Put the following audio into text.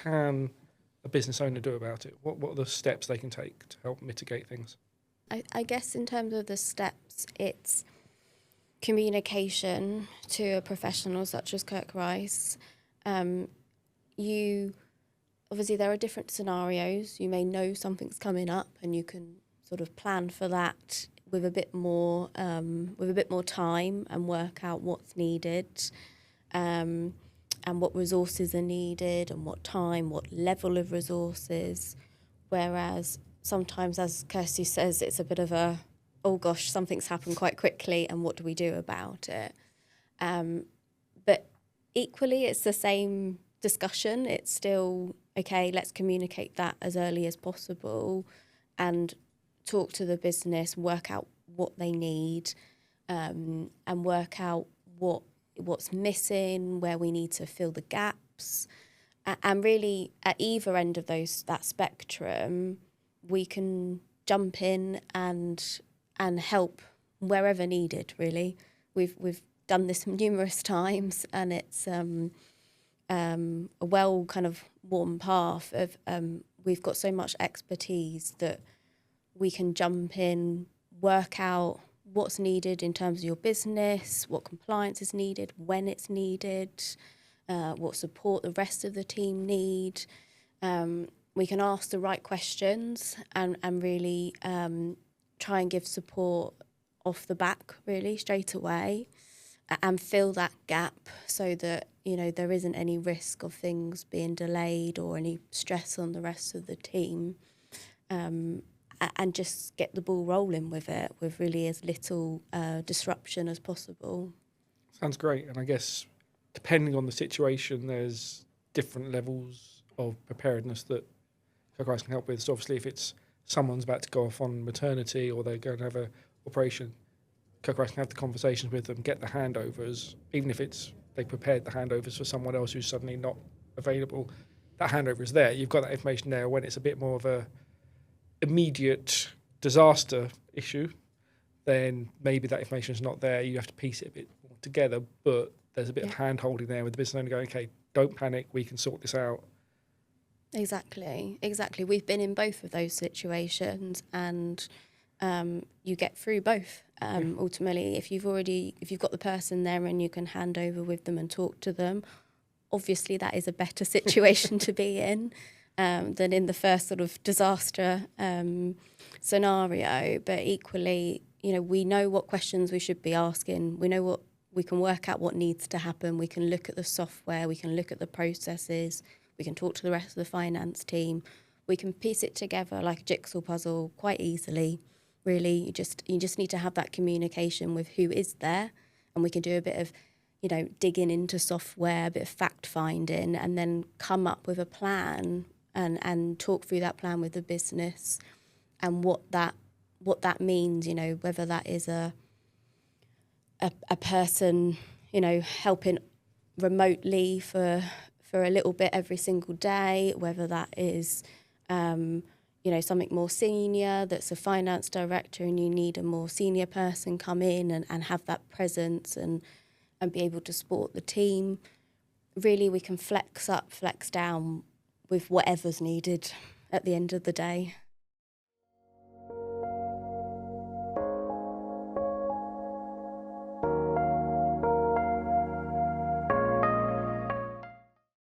can a business owner do about it? What are the steps they can take to help mitigate things? I guess in terms of the steps, it's communication to a professional such as Kirk Rice. You obviously there are different scenarios. You may know something's coming up, and you can sort of plan for that with a bit more time and work out what's needed, and what resources are needed, and what time, what level of resources. Whereas sometimes, as Kirsty says, it's a bit of a, oh gosh, something's happened quite quickly, and what do we do about it? But equally, it's the same discussion. It's still, okay, let's communicate that as early as possible and talk to the business, work out what they need, and work out what's missing, where we need to fill the gaps. And really, at either end of that spectrum, we can jump in and help wherever needed. Really, we've done this numerous times, and it's a well kind of worn path of we've got so much expertise that we can jump in, work out what's needed in terms of your business, what compliance is needed, when it's needed, what support the rest of the team need. We can ask the right questions and really try and give support off the back, really, straight away, and fill that gap so that, there isn't any risk of things being delayed or any stress on the rest of the team. And just get the ball rolling with it with really as little disruption as possible. Sounds great. And I guess depending on the situation, there's different levels of preparedness that Kirk Rice can help with. So obviously if it's someone's about to go off on maternity or they're going to have an operation, Kirk Rice can have the conversations with them, get the handovers, even if it's they prepared the handovers for someone else who's suddenly not available. That handover is there. You've got that information there. When it's a bit more of a immediate disaster issue, then maybe that information is not there. You have to piece it a bit more together, but there's a bit of hand-holding there with the business owner going, okay, don't panic, we can sort this out. Exactly. We've been in both of those situations, and you get through both. Ultimately, if you've got the person there and you can hand over with them and talk to them, obviously that is a better situation to be in than in the first sort of disaster scenario. But equally, we know what questions we should be asking. We can work out what needs to happen. We can look at the software. We can look at the processes. We can talk to the rest of the finance team. We can piece it together like a jigsaw puzzle quite easily. Really, you just need to have that communication with who is there, and we can do a bit of, digging into software, a bit of fact finding, and then come up with a plan and talk through that plan with the business and what that means. Whether that is a person, helping remotely for a little bit every single day, whether that is something more senior that's a finance director and you need a more senior person come in and have that presence and be able to support the team. Really, we can flex up, flex down with whatever's needed at the end of the day.